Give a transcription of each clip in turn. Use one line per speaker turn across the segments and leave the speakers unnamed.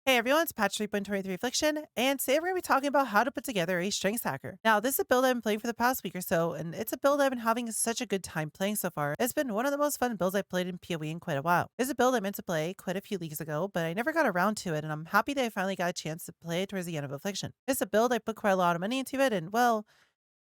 Hey everyone, it's patch 3.23 Affliction, and today we're going to be talking about how to put together a strength hacker. Now, this is a build I've been playing for the past week or so, and it's a build I've been having such a good time playing so far. It's been one of the most fun builds I've played in PoE in quite a while. It's a build I meant to play quite a few leagues ago, but I never got around to it, and I'm happy that I finally got a chance to play it towards the end of Affliction. It's a build I put quite a lot of money into it, and well,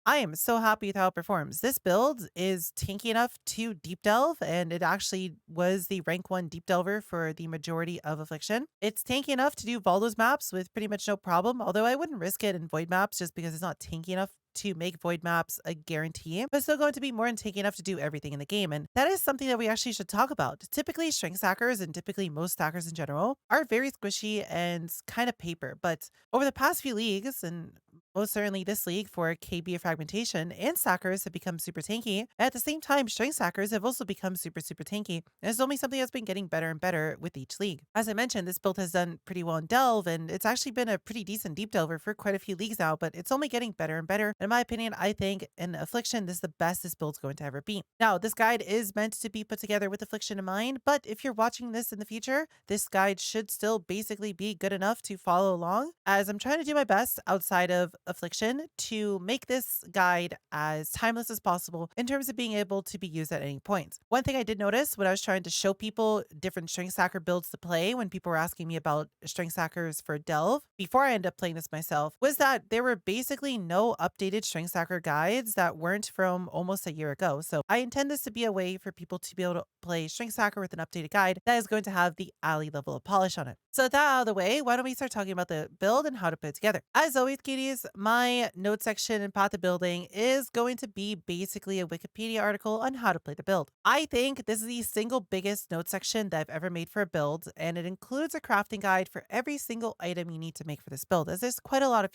I am so happy with how it performs. This build is tanky enough to deep delve, and it actually was the rank 1 deep delver for the majority of Affliction. It's tanky enough to do Valdo's maps with pretty much no problem, although I wouldn't risk it in Void maps just because it's not tanky enough to make Void maps a guarantee, but still going to be more than tanky enough to do everything in the game. And that is something that we actually should talk about. Typically, strength stackers and typically most stackers in general are very squishy and kind of paper, but over the past few leagues, and most certainly this league for KB fragmentation, and stackers have become super tanky. At the same time, strength stackers have also become super tanky. And it's only something that's been getting better and better with each league. As I mentioned, this build has done pretty well in Delve, and it's actually been a pretty decent deep delver for quite a few leagues now, but it's only getting better and better. In my opinion, I think in Affliction, this is the best this build's going to ever be. Now, this guide is meant to be put together with Affliction in mind, but if you're watching this in the future, this guide should still basically be good enough to follow along, as I'm trying to do my best outside of Affliction to make this guide as timeless as possible in terms of being able to be used at any point. One thing I did notice when I was trying to show people different strength stacker builds to play, when people were asking me about strength stackers for Delve, before I ended up playing this myself, was that there were basically no updated strength stacker guides that weren't from almost a year ago. So I intend this to be a way for people to be able to play strength stacker with an updated guide that is going to have the Allie level of polish on it. So with that out of the way, why don't we start talking about the build and how to put it together. As always, cuties, my note section and path of building is going to be basically a Wikipedia article on how to play the build. I think this is the single biggest note section that I've ever made for a build, and it includes a crafting guide for every single item you need to make for this build, as there's quite a lot of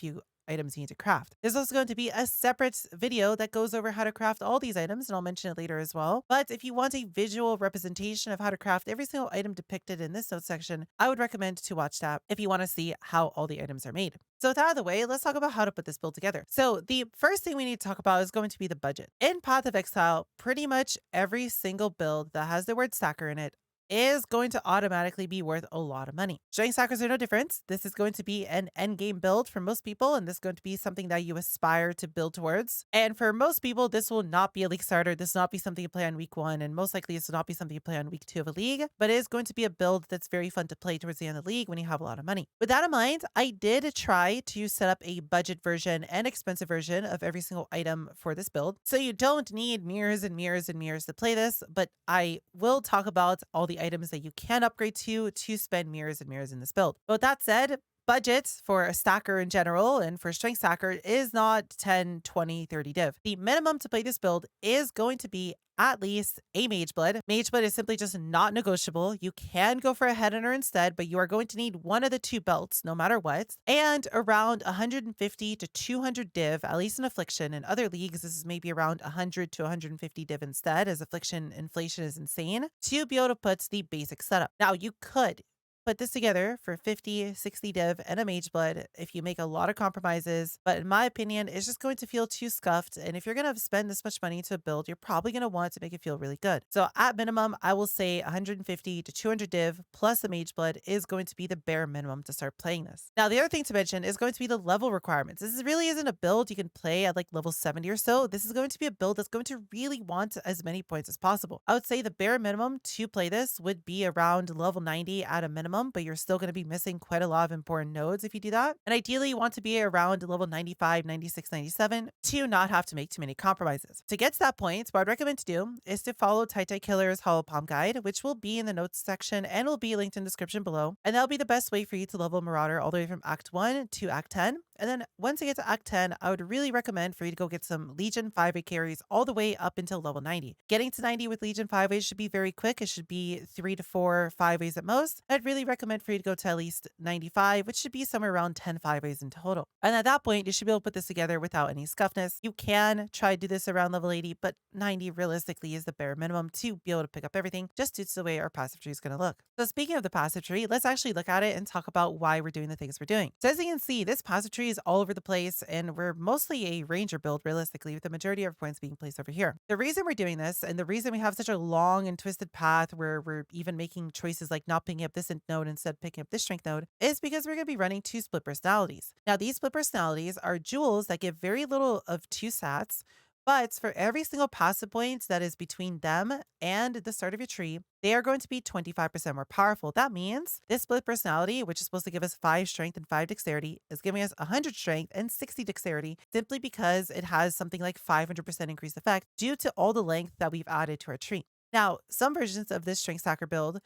items you need to craft. There's also going to be a separate video that goes over how to craft all these items, and I'll mention it later as well. But if you want a visual representation of how to craft every single item depicted in this note section, I would recommend to watch that if you want to see how all the items are made. So with that out of the way, let's talk about how to put this build together. So the first thing we need to talk about is going to be the budget. In Path of Exile, pretty much every single build that has the word stacker in it is going to automatically be worth a lot of money. Strength stackers are no different. This is going to be an end game build for most people, and this is going to be something that you aspire to build towards. And for most people, this will not be a league starter. This will not be something you play on week 1, and most likely this will not be something you play on week 2 of a league, but it is going to be a build that's very fun to play towards the end of the league when you have a lot of money. With that in mind, I did try to set up a budget version and expensive version of every single item for this build. So you don't need mirrors and mirrors and mirrors to play this, but I will talk about all the items that you can upgrade to spend mirrors and mirrors in this build. But with that said, budget for a stacker in general and for a strength stacker is not 10, 20, 30 div. The minimum to play this build is going to be at least a Mageblood. Mageblood is simply just not negotiable. You can go for a head hunter instead, but you are going to need one of the two belts no matter what. And around 150 to 200 div, at least in Affliction. In other leagues, this is maybe around 100 to 150 div instead, as Affliction inflation is insane, to be able to put the basic setup. Now, you could put this together for 50, 60 div and a Mageblood if you make a lot of compromises, but in my opinion, it's just going to feel too scuffed. And if you're going to spend this much money to build, you're probably going to want to make it feel really good. So at minimum, I will say 150 to 200 div plus the Mageblood is going to be the bare minimum to start playing this. Now, the other thing to mention is going to be the level requirements. This really isn't a build you can play at like level 70 or so. This is going to be a build that's going to really want as many points as possible. I would say the bare minimum to play this would be around level 90 at a minimum, but you're still going to be missing quite a lot of important nodes if you do that. And ideally, you want to be around level 95, 96, 97 to not have to make too many compromises. To get to that point, what I'd recommend to do is to follow Tai Killer's Hollow Palm Guide, which will be in the notes section and will be linked in the description below. And that'll be the best way for you to level Marauder all the way from Act 1 to Act 10. And then once you get to Act 10, I would really recommend for you to go get some Legion 5A carries all the way up until level 90. Getting to 90 with Legion 5As should be very quick. It should be 3 to 4 5As at most. I'd really recommend for you to go to at least 95, which should be somewhere around 10 5As in total. And at that point, you should be able to put this together without any scuffness. You can try to do this around level 80, but 90 realistically is the bare minimum to be able to pick up everything, just due to the way our passive tree is going to look. So speaking of the passive tree, let's actually look at it and talk about why we're doing the things we're doing. So as you can see, this passive tree trees all over the place, and we're mostly a ranger build realistically, with the majority of our points being placed over here. The reason we're doing this, and the reason we have such a long and twisted path where we're even making choices like not picking up this node instead of picking up this strength node, is because we're going to be running 2 split personalities. Now, these split personalities are jewels that give very little of 2 sats, but for every single passive point that is between them and the start of your tree, they are going to be 25% more powerful. That means this split personality, which is supposed to give us 5 strength and 5 dexterity, is giving us 100 strength and 60 dexterity simply because it has something like 500% increased effect due to all the length that we've added to our tree. Now, some versions of this strength stacker build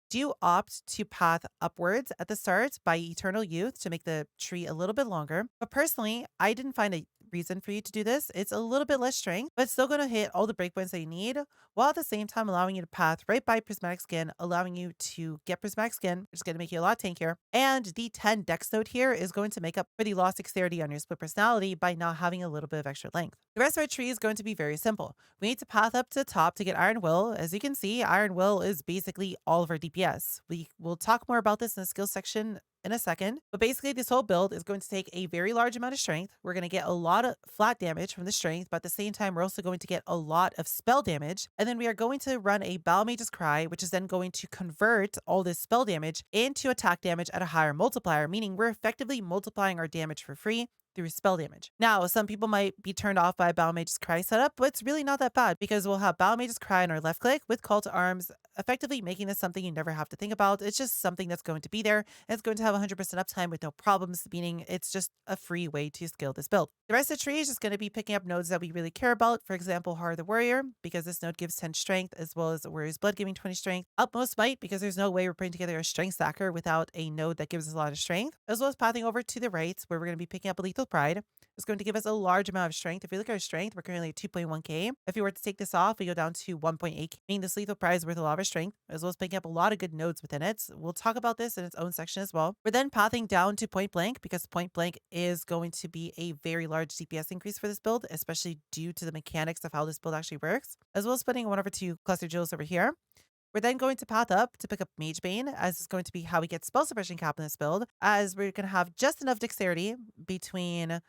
do opt to path upwards at the start by eternal youth to make the tree a little bit longer. But personally, I didn't find a reason for you to do this. It's a little bit less strength, but still going to hit all the breakpoints that you need, while at the same time allowing you to path right by prismatic skin, allowing you to get prismatic skin, which is going to make you a lot tankier. And the 10 dex node here is going to make up for the lost dexterity on your split personality by not having a little bit of extra length. The rest of our tree is going to be very simple. We need to path up to the top to get Iron Will. As you can see, Iron Will is basically all of our DPS. We will talk more about this in the skills section in a second, but basically this whole build is going to take a very large amount of strength. We're going to get a lot of flat damage from the strength, but at the same time we're also going to get a lot of spell damage, and then we are going to run a Vaal Mage's Cry, which is then going to convert all this spell damage into attack damage at a higher multiplier, meaning we're effectively multiplying our damage for free through spell damage. Now, some people might be turned off by Vaal Mage's Cry setup, but it's really not that bad because we'll have Vaal Mage's Cry on our left click with Call to Arms, effectively making this something you never have to think about. It's just something that's going to be there, and it's going to have 100% uptime with no problems, meaning it's just a free way to skill this build. The rest of the tree is just going to be picking up nodes that we really care about. For example, Horror the Warrior, because this node gives 10 strength, as well as Warrior's Blood giving 20 strength. Utmost Might, because there's no way we're putting together a strength stacker without a node that gives us a lot of strength, as well as pathing over to the right, where we're going to be picking up a Lethal Pride. It's going to give us a large amount of strength. If you look at our strength, we're currently at 2.1k. If you were to take this off, we go down to 1.8k, meaning this Lethal Pride is worth a lot of strength, as well as picking up a lot of good nodes within it. We'll talk about this in its own section as well. We're then pathing down to Point Blank, because Point Blank is going to be a very large DPS increase for this build, especially due to the mechanics of how this build actually works, as well as putting 1 over 2 cluster jewels over here. We're then going to path up to pick up Magebane, as it's going to be how we get spell suppression cap in this build, as we're going to have just enough dexterity between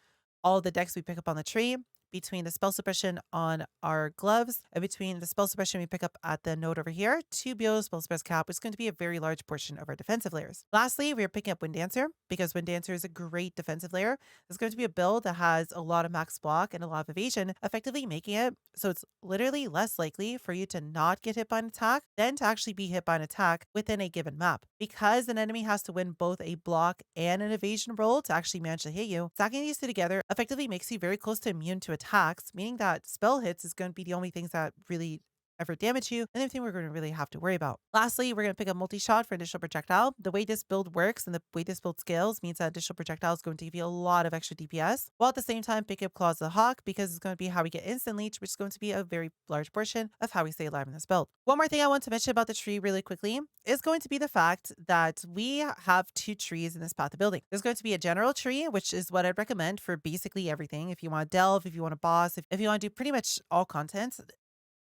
all the decks we pick up on the tree, between the spell suppression on our gloves, and between the spell suppression we pick up at the node over here to be able to spell suppress cap, which is going to be a very large portion of our defensive layers. Lastly, we are picking up Wind Dancer, because Wind Dancer is a great defensive layer. It's going to be a build that has a lot of max block and a lot of evasion, effectively making it so it's literally less likely for you to not get hit by an attack than to actually be hit by an attack within a given map. Because an enemy has to win both a block and an evasion roll to actually manage to hit you, stacking these two together effectively makes you very close to immune to attacks, meaning that spell hits is going to be the only things that really ever damage you, and anything we're going to really have to worry about. Lastly, we're going to pick up multi-shot for additional projectile. The way this build works and the way this build scales means that additional projectile is going to give you a lot of extra DPS, while at the same time pick up Claws of the Hawk, because it's going to be how we get instant leech, which is going to be a very large portion of how we stay alive in this build. One more thing I want to mention about the tree really quickly is going to be the fact that we have 2 trees in this path of building. There's going to be a general tree, which is what I'd recommend for basically everything. If you want to delve, if you want to boss, if you want to do pretty much all content,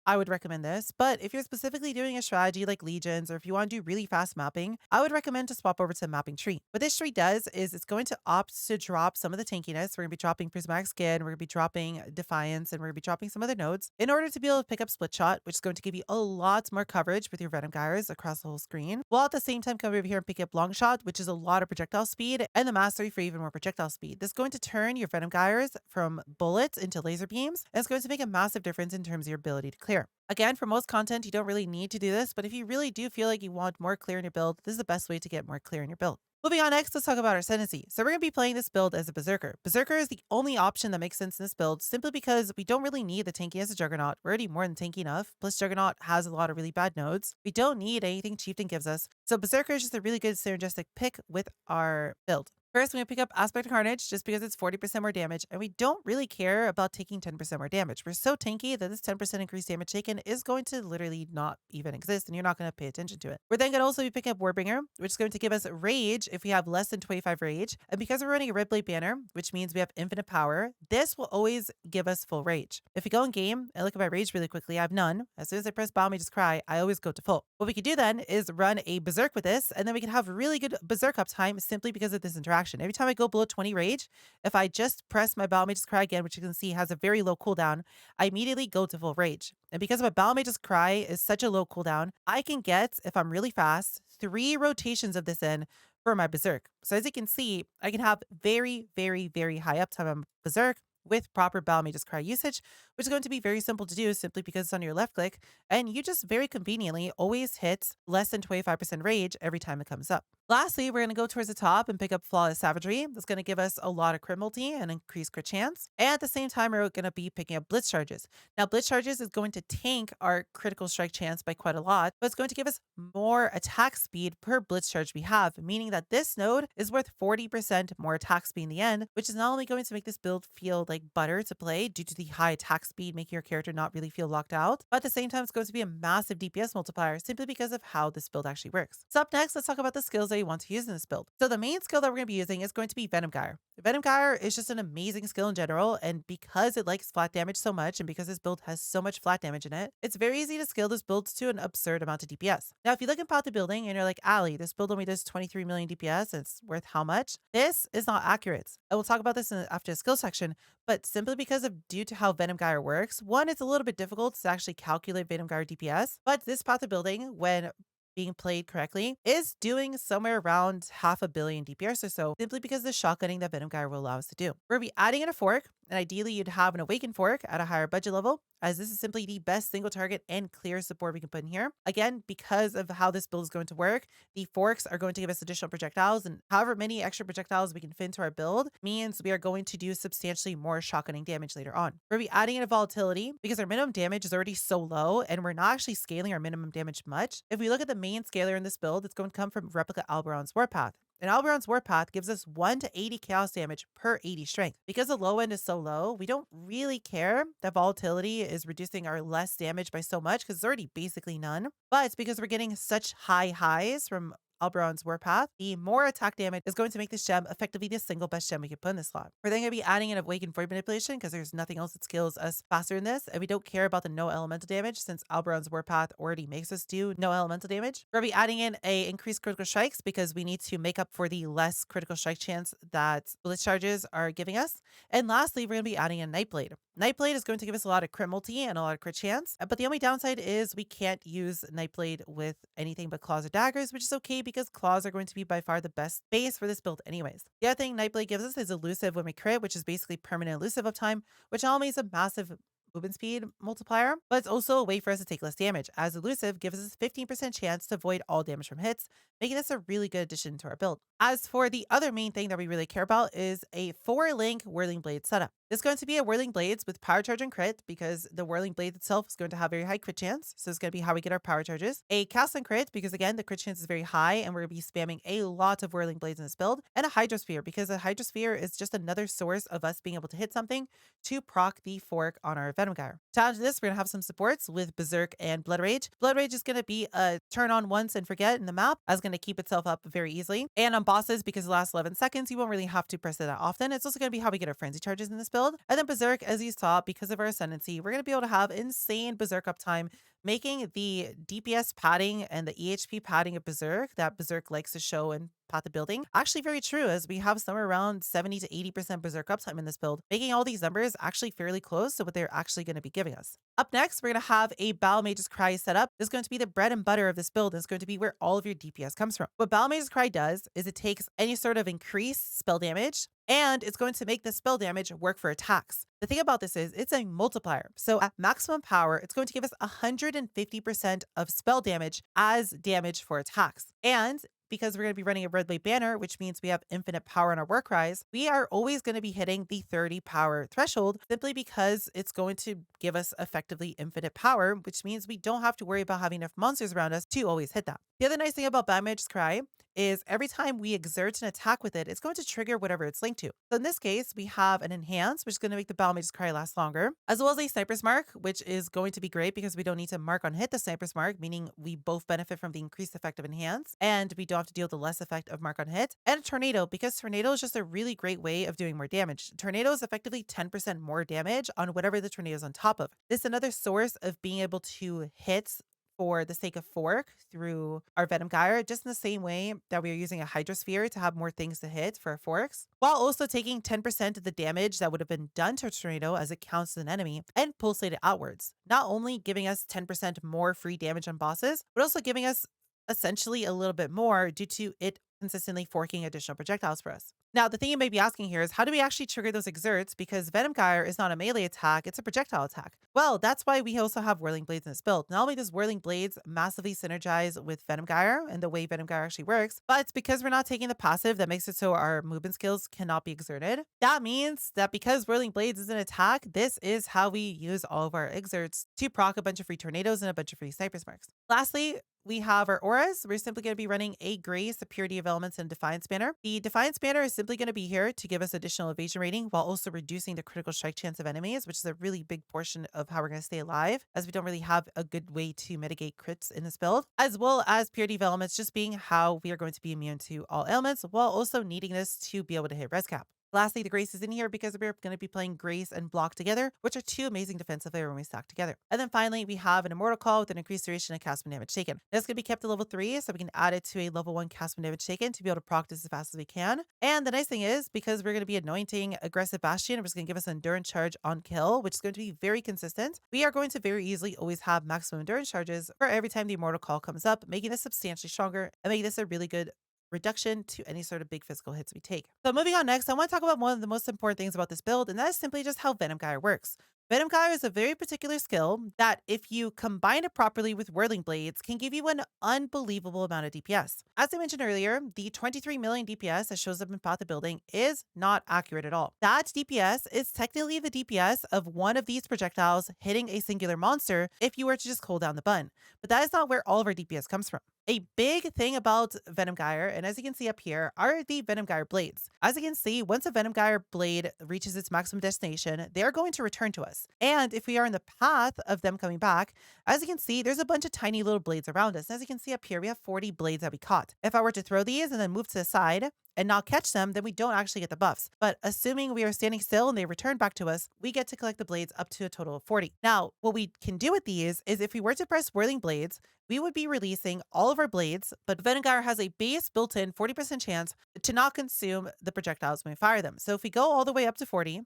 I would recommend this. But if you're specifically doing a strategy like Legions, or if you want to do really fast mapping, I would recommend to swap over to the mapping tree. What this tree does is it's going to opt to drop some of the tankiness. We're going to be dropping Prismatic Skin, we're going to be dropping Defiance, and we're going to be dropping some other nodes in order to be able to pick up Split Shot, which is going to give you a lot more coverage with your Venom Gyres across the whole screen, while at the same time come over here and pick up Long Shot, which is a lot of projectile speed, and the Mastery for even more projectile speed. This is going to turn your Venom Gyres from bullets into laser beams, and it's going to make a massive difference in terms of your ability to clear. Again, for most content, you don't really need to do this, but if you really do feel like you want more clear in your build, this is the best way to get more clear in your build. Moving on next, let's talk about our Ascendancy. So we're going to be playing this build as a Berserker. Berserker is the only option that makes sense in this build, simply because we don't really need the tanky as a Juggernaut. We're already more than tanky enough, plus Juggernaut has a lot of really bad nodes. We don't need anything Chieftain gives us, so Berserker is just a really good synergistic pick with our build. First, I'm going to pick up Aspect of Carnage just because it's 40% more damage, and we don't really care about taking 10% more damage. We're so tanky that this 10% increased damage taken is going to literally not even exist, and you're not going to pay attention to it. We're then going to also be picking up Warbringer, which is going to give us Rage if we have less than 25 Rage, and because we're running a Red Blade banner, which means we have infinite power, this will always give us full Rage. If we go in game and look at my Rage really quickly, I have none. As soon as I press Vaal Mage's Cry, I always go to full. What we could do then is run a Berserk with this, and then we can have really good Berserk uptime simply because of this interaction. fraction. Every time I go below 20 rage, if I just press my Battle Mage's Cry again, which you can see has a very low cooldown, I immediately go to full rage. And because my Battle Mage's Cry is such a low cooldown, I can get, if I'm really fast, 3 rotations of this in for my Berserk. So as you can see, I can have very, very, very high uptime on Berserk with proper Battle Mage's Cry usage, which is going to be very simple to do simply because it's on your left click, and you just very conveniently always hit less than 25% rage every time it comes up. Lastly, we're going to go towards the top and pick up Flawless Savagery. That's going to give us a lot of crit multi and increased crit chance. And at the same time, we're going to be picking up Blitz Charges. Now, Blitz Charges is going to tank our critical strike chance by quite a lot, but it's going to give us more attack speed per Blitz Charge we have, meaning that this node is worth 40% more attack speed in the end, which is not only going to make this build feel like butter to play due to the high attack speed, making your character not really feel locked out, but at the same time, it's going to be a massive DPS multiplier simply because of how this build actually works. So up next, let's talk about the skills that you want to use in this build. So the main skill that we're going to be using is going to be Venom Gyre. Venom Gyre is just an amazing skill in general, and because it likes flat damage so much, and because this build has so much flat damage in it, it's very easy to scale this build to an absurd amount of DPS. Now, if you look at PoB building and you're like, Allie, this build only does 23 million DPS, and it's worth how much? This is not accurate. I will talk about this after the skill section, but simply because of due to how Venom Gyre works, one, it's a little bit difficult to actually calculate Venom Gyre DPS, but this PoB building, when being played correctly, is doing somewhere around 500 million DPS or so, simply because of the shotgunning that Venom Gyre will allow us to do. We're going to be adding in a fork, and ideally you'd have an Awakened fork at a higher budget level, as this is simply the best single target and clear support we can put in here. Again, because of how this build is going to work, the forks are going to give us additional projectiles, and however many extra projectiles we can fit into our build means we are going to do substantially more shotgunning damage later on. We're going to be adding in a volatility because our minimum damage is already so low, and we're not actually scaling our minimum damage much. If we look at the main scaler in this build, it's going to come from Replica Alberon's Warpath. And Alberon's Warpath gives us 1 to 80 chaos damage per 80 strength. Because the low end is so low, we don't really care that volatility is reducing our less damage by so much because it's already basically none. But it's because we're getting such high highs from Alberon's Warpath, the more attack damage is going to make this gem effectively the single best gem we can put in this slot. We're then going to be adding in Awakened Void Manipulation because there's nothing else that skills us faster in this, and we don't care about the no elemental damage since Alberon's Warpath already makes us do no elemental damage. We're going to be adding in a increased critical strikes because we need to make up for the less critical strike chance that Blitz Charges are giving us. And lastly, we're going to be adding in Nightblade. Nightblade is going to give us a lot of crit multi and a lot of crit chance, but the only downside is we can't use Nightblade with anything but claws or daggers, which is okay because claws are going to be by far the best base for this build anyways. The other thing Nightblade gives us is elusive when we crit, which is basically permanent elusive uptime, which not only is a massive movement speed multiplier, but it's also a way for us to take less damage, as elusive gives us a 15% chance to avoid all damage from hits, making this a really good addition to our build. As for the other main thing that we really care about is a 4-link Whirling Blade setup. This is going to be a Whirling Blades with Power Charge and Crit because the Whirling Blade itself is going to have very high crit chance, so it's going to be how we get our power charges. A Cast and Crit because again the crit chance is very high and we're going to be spamming a lot of Whirling Blades in this build. And a Hydrosphere because a Hydrosphere is just another source of us being able to hit something to proc the fork on our Venom Gyre. To add to this, we're going to have some supports with Berserk and Blood Rage. Blood Rage is going to be a turn on once and forget in the map, as going to keep itself up very easily. And on bosses, because it lasts 11 seconds, you won't really have to press it that often. It's also going to be how we get our frenzy charges in this build. And then Berserk, as you saw, because of our Ascendancy, we're going to be able to have insane Berserk uptime, making the DPS padding and the EHP padding of Berserk that Berserk likes to show in PoB building actually very true, as we have somewhere around 70 to 80% Berserk uptime in this build, making all these numbers actually fairly close to what they're actually going to be giving us. Up next, we're going to have a Battle Mage's Cry setup. This is going to be the bread and butter of this build, and it's going to be where all of your DPS comes from. What Battle Mage's Cry does is it takes any sort of increased spell damage, and it's going to make the spell damage work for attacks. The thing about this is it's a multiplier. So at maximum power, it's going to give us 150% of spell damage as damage for attacks. And because we're going to be running a Red Blade banner, which means we have infinite power on our war cries, we are always going to be hitting the 30 power threshold simply because it's going to give us effectively infinite power, which means we don't have to worry about having enough monsters around us to always hit that. The other nice thing about Battle Mage's Cry is every time we exert an attack with it, it's going to trigger whatever it's linked to. So in this case, we have an Enhance, which is going to make the Battle Mage's Cry last longer, as well as a Sniper's Mark, which is going to be great because we don't need to mark on hit the Sniper's Mark, meaning we both benefit from the increased effect of Enhance, and we don't have to deal with the less effect of mark on hit. And a Tornado, because Tornado is just a really great way of doing more damage. Tornado is effectively 10% more damage on whatever the tornado is on top of. This is another source of being able to hit for the sake of fork through our Venom Gyre, just in the same way that we are using a Hydrosphere to have more things to hit for our forks, while also taking 10% of the damage that would have been done to a tornado as it counts as an enemy and pulsate it outwards, not only giving us 10% more free damage on bosses, but also giving us essentially a little bit more due to it consistently forking additional projectiles for us. Now, the thing you may be asking here is how do we actually trigger those exerts? Because Venom Gyre is not a melee attack, it's a projectile attack. Well, that's why we also have Whirling Blades in this build. Not only does Whirling Blades massively synergize with Venom Gyre and the way Venom Gyre actually works, but it's because we're not taking the passive that makes it so our movement skills cannot be exerted. That means that because Whirling Blades is an attack, this is how we use all of our exerts to proc a bunch of free tornadoes and a bunch of free sniper marks. Lastly, we have our auras. We're simply going to be running a Grace, a Purity of Elements, and Defiance banner. The Defiance banner is simply going to be here to give us additional evasion rating while also reducing the critical strike chance of enemies, which is a really big portion of how we're going to stay alive, as we don't really have a good way to mitigate crits in this build, as well as Purity of Elements just being how we are going to be immune to all elements while also needing this to be able to hit res cap. Lastly, the Grace is in here because we're going to be playing Grace and Block together, which are two amazing defensive layer when we stack together. And then finally, we have an Immortal Call with an increased duration and cast when damage taken. That's going to be kept to level 3, so we can add it to a level 1 cast when damage taken to be able to proc this as fast as we can. And the nice thing is, because we're going to be anointing Aggressive Bastion, which is going to give us an Endurance Charge on kill, which is going to be very consistent, we are going to very easily always have maximum Endurance Charges for every time the Immortal Call comes up, making this substantially stronger and making this a really good reduction to any sort of big physical hits we take. So moving on next, I want to talk about one of the most important things about this build, and that is simply just how Venom Gyre works. Venom Gyre is a very particular skill that, if you combine it properly with Whirling Blades, can give you an unbelievable amount of DPS. As I mentioned earlier, the 23 million DPS that shows up in Path of Building is not accurate at all. That DPS is technically the DPS of one of these projectiles hitting a singular monster if you were to just hold down the button. But that is not where all of our DPS comes from. A big thing about Venom Gyre, and as you can see up here, are the Venom Gyre blades. As you can see, once a Venom Gyre blade reaches its maximum destination, they are going to return to us. And if we are in the path of them coming back, as you can see, there's a bunch of tiny little blades around us. As you can see up here, we have 40 blades that we caught. If I were to throw these and then move to the side and not catch them, then we don't actually get the buffs. But assuming we are standing still and they return back to us, we get to collect the blades up to a total of 40. Now, what we can do with these is if we were to press Whirling Blades, we would be releasing all of our blades, but Venom Gyre has a base built-in 40% chance to not consume the projectiles when we fire them. So if we go all the way up to 40,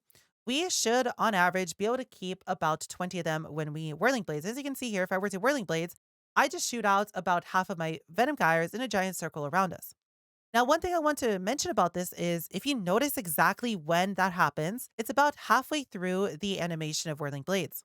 we should, on average, be able to keep about 20 of them when we Whirling Blades. As you can see here, if I were to Whirling Blades, I just shoot out about half of my Venom Gyres in a giant circle around us. Now, one thing I want to mention about this is if you notice exactly when that happens, it's about halfway through the animation of Whirling Blades.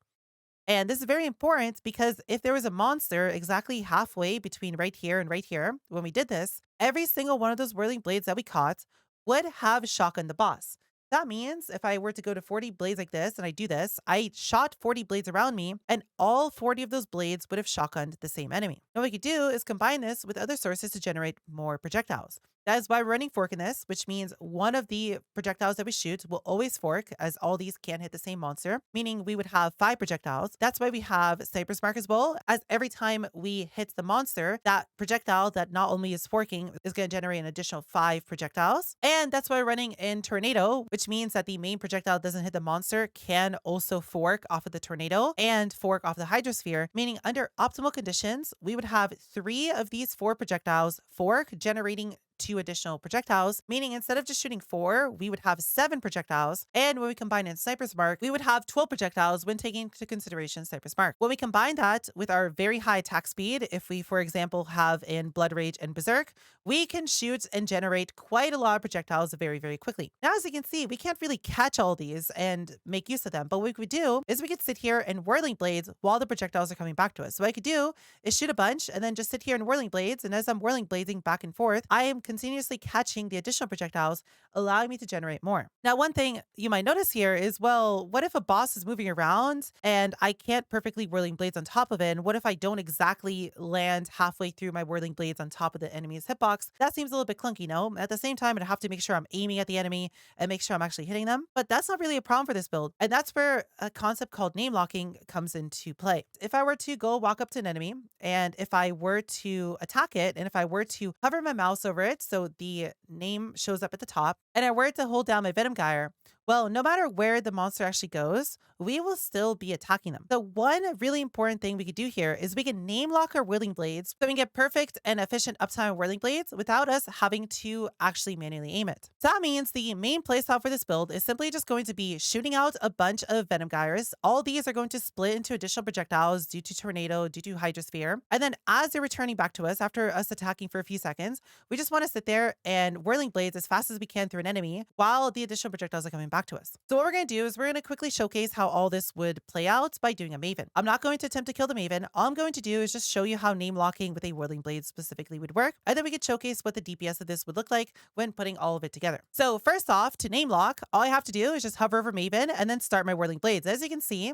And this is very important because if there was a monster exactly halfway between right here and right here, when we did this, every single one of those Whirling Blades that we caught would have shotgunned the boss. That means if I were to go to 40 blades like this and I do this, I shot 40 blades around me and all 40 of those blades would have shotgunned the same enemy. Now what we could do is combine this with other sources to generate more projectiles. That is why we're running fork in this, which means one of the projectiles that we shoot will always fork, as all these can't hit the same monster, meaning we would have 5 projectiles. That's why we have Sniper's Mark as well, as every time we hit the monster, that projectile that not only is forking is going to generate an additional 5 projectiles. And that's why we're running in Tornado, which means that the main projectile doesn't hit the monster can also fork off of the Tornado and fork off the Hydrosphere, meaning under optimal conditions, we would have 3 of these 4 projectiles fork, generating 2 additional projectiles, meaning instead of just shooting 4, we would have 7 projectiles. And when we combine in Sniper's Mark, we would have 12 projectiles when taking into consideration Sniper's Mark. When we combine that with our very high attack speed, if we, for example, have in Blood Rage and Berserk, we can shoot and generate quite a lot of projectiles very, very quickly. Now, as you can see, we can't really catch all these and make use of them, but what we could do is we could sit here and Whirling Blades while the projectiles are coming back to us. So what I could do is shoot a bunch and then just sit here and Whirling Blades, and as I'm Whirling Blading back and forth, I am continuously catching the additional projectiles, allowing me to generate more. Now, one thing you might notice here is, well, what if a boss is moving around and I can't perfectly Whirling Blades on top of it? And what if I don't exactly land halfway through my Whirling Blades on top of the enemy's hitbox? That seems a little bit clunky, no? At the same time, I'd have to make sure I'm aiming at the enemy and make sure I'm actually hitting them. But that's not really a problem for this build. And that's where a concept called Namelocking comes into play. If I were to go walk up to an enemy, and if I were to attack it, and if I were to hover my mouse over it, so the name shows up at the top, and I were to hold down my Venom Gyre, Well, no matter where the monster actually goes, we will still be attacking them. The one really important thing we could do here is we can name lock our whirling blades so we can get perfect and efficient uptime of whirling blades without us having to actually manually aim it. So that means the main playstyle for this build is simply just going to be shooting out a bunch of Venom Gyres. All these are going to split into additional projectiles due to Tornado, due to Hydrosphere. And then as they're returning back to us after us attacking for a few seconds, we just want to sit there and whirling blades as fast as we can through an enemy while the additional projectiles are coming back to us. So what we're going to do is we're going to quickly showcase how all this would play out by doing a Maven. I'm not going to attempt to kill the Maven. All I'm going to do is just show you how name locking with a whirling blade specifically would work. And then we could showcase what the DPS of this would look like when putting all of it together. So first off, to name lock, all I have to do is just hover over Maven and then start my whirling blades. As you can see,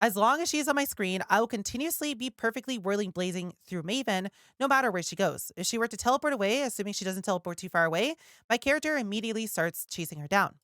as long as she's on my screen, I will continuously be perfectly whirling blazing through Maven, no matter where she goes. If she were to teleport away, assuming she doesn't teleport too far away, my character immediately starts chasing her down.